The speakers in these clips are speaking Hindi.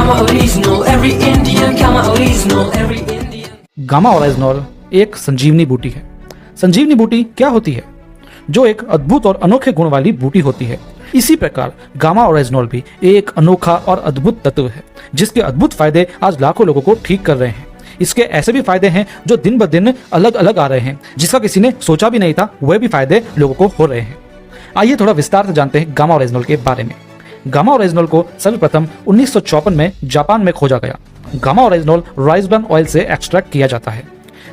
Gamma original, every Indian. Gamma original, every Indian. Gamma oryzanol एक संजीवनी बूटी है। संजीवनी बूटी क्या होती है? जो एक अद्भुत और अनोखे गुण वाली बूटी होती है। इसी प्रकार गामा ओरिजिनॉल भी एक अनोखा और अद्भुत तत्व है, जिसके अद्भुत फायदे आज लाखों लोगों को ठीक कर रहे हैं। इसके ऐसे भी फायदे हैं जो दिन ब दिन अलग अलग आ रहे हैं, जिसका किसी ने सोचा भी नहीं था, वह भी फायदे लोगों को हो रहे हैं। आइए थोड़ा विस्तार से जानते हैं गामा ओरिजिनॉल के बारे में। गामा ओरिजिनॉल को सर्वप्रथम 1954 में जापान में खोजा गया। गामा ओरिजिनॉल राइसबर्न ऑयल से एक्सट्रैक्ट किया जाता है।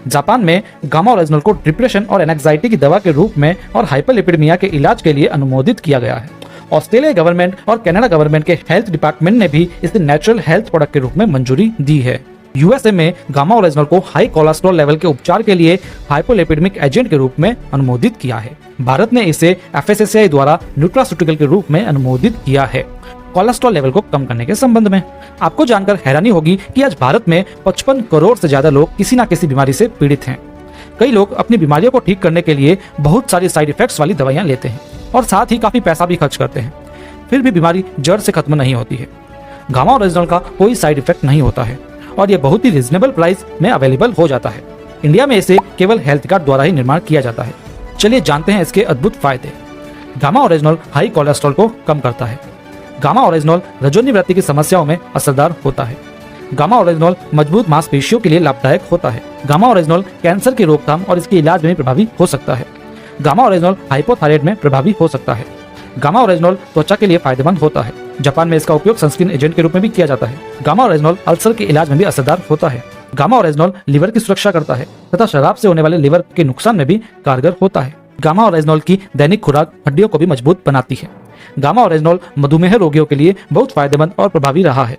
जापान में गामा ओरिजिनॉल को डिप्रेशन और एंजाइटी की दवा के रूप में और हाइपरलिपिडेमिया के इलाज के लिए अनुमोदित किया गया है। ऑस्ट्रेलिया गवर्नमेंट और कनाडा गवर्नमेंट के हेल्थ डिपार्टमेंट ने भी इसे नेचुरल हेल्थ प्रोडक्ट के रूप में मंजूरी दी है। यूएसए में गामा ओरिजिनॉल को हाई कोलेस्ट्रॉल लेवल के उपचार के लिए हाइपोलिपिडेमिक एजेंट के रूप में अनुमोदित किया है। भारत ने इसे एफएसएसआई द्वारा न्यूट्रास्यूटिकल के रूप में अनुमोदित किया है कोलेस्ट्रॉल लेवल को कम करने के संबंध में। आपको जानकर हैरानी होगी कि आज भारत में 55 करोड़ से ज्यादा लोग किसी न किसी बीमारी से पीड़ित हैं। कई लोग अपनी बीमारियों को ठीक करने के लिए बहुत सारी साइड इफेक्ट्स वाली दवाइयां लेते हैं और साथ ही काफी पैसा भी खर्च करते हैं, फिर भी बीमारी जड़ से खत्म नहीं होती है। गामा ओरिजिनॉल का कोई साइड इफेक्ट नहीं होता है और ये बहुत ही रिजनेबल प्राइस में अवेलेबल हो जाता है। इंडिया में इसे केवल हेल्थ कार्ड द्वारा ही निर्माण किया जाता है। चलिए जानते हैं इसके अद्भुत फायदे। गामा ओरिजिनॉल हाई कोलेस्ट्रॉल को कम करता है। गामा ओरिजिनॉल रजोनिवृत्ति की समस्याओं में असरदार होता है। गामा ओरिजिनॉल मजबूत मांसपेशियों के लिए लाभदायक होता है। गामा ओरिजिनॉल कैंसर की रोकथाम और इसके इलाज में प्रभावी हो सकता है। गामा ओरिजिनॉल हाइपोथायराइड में प्रभावी हो सकता है। गामा ओरिजिनॉल त्वचा के लिए फायदेमंद होता है। जापान में इसका उपयोग सनस्क्रीन एजेंट के रूप में भी किया जाता है। गामा ओरिजिनॉल अल्सर के इलाज में भी असरदार होता है। गामा ओरिजिनॉल लिवर की सुरक्षा करता है तथा शराब से होने वाले लिवर के नुकसान में भी कारगर होता है। गामा ओरिजिनॉल की दैनिक खुराक हड्डियों को भी मजबूत बनाती है। गामा ओरिजिनॉल मधुमेह रोगियों के लिए बहुत फायदेमंद और प्रभावी रहा है।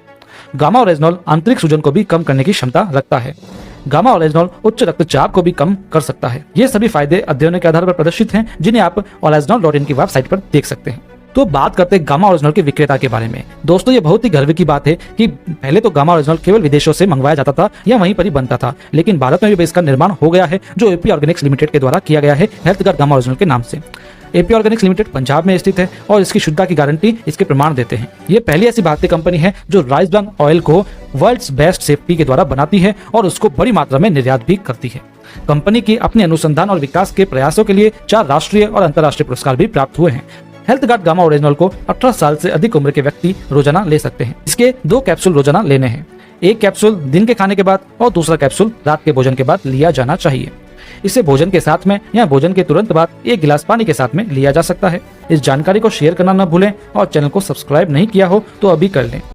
गामा ओरिजिनॉल आंतरिक सूजन को भी कम करने की क्षमता रखता है। गामा ओरिजिनॉल उच्च रक्तचाप को भी कम कर सकता है। ये सभी फायदे अध्ययनों के आधार पर प्रदर्शित हैं, जिन्हें आप original.in की वेबसाइट पर देख सकते हैं। तो बात करते हैं गामा ओरिजिनॉल के विक्रेता के बारे में। दोस्तों, ये बहुत ही गर्व की बात है कि पहले तो गामा ओरिजिनॉल केवल विदेशों से मंगवाया जाता था या वहीं पर ही बनता था, लेकिन भारत में भी इसका निर्माण हो गया है, जो एपी ऑर्गेनिक्स लिमिटेड के द्वारा किया गया है हेल्थ गार्ड गामा ओरिजिनल के नाम से। एपी ऑर्गेनिक्स लिमिटेड पंजाब में स्थित है और इसकी शुद्धता की गारंटी इसके प्रमाण देते हैं। ये पहली ऐसी भारतीय कंपनी है जो राइसबर्न ऑयल को वर्ल्ड्स बेस्ट सेफ्टी के द्वारा बनाती है और उसको बड़ी मात्रा में निर्यात भी करती है। कंपनी की अपने अनुसंधान और विकास के प्रयासों के लिए 4 राष्ट्रीय और अंतर्राष्ट्रीय पुरस्कार भी प्राप्त हुए हैं। हेल्थ गार्ड गामा ओरिजिनल को 18 साल से अधिक उम्र के व्यक्ति रोजाना ले सकते हैं। इसके 2 कैप्सूल रोजाना लेने हैं। एक कैप्सूल दिन के खाने के बाद और दूसरा कैप्सूल रात के भोजन के बाद लिया जाना चाहिए। इसे भोजन के साथ में या भोजन के तुरंत बाद 1 गिलास पानी के साथ में लिया जा सकता है। इस जानकारी को शेयर करना न भूलें और चैनल को सब्सक्राइब नहीं किया हो तो अभी कर लें।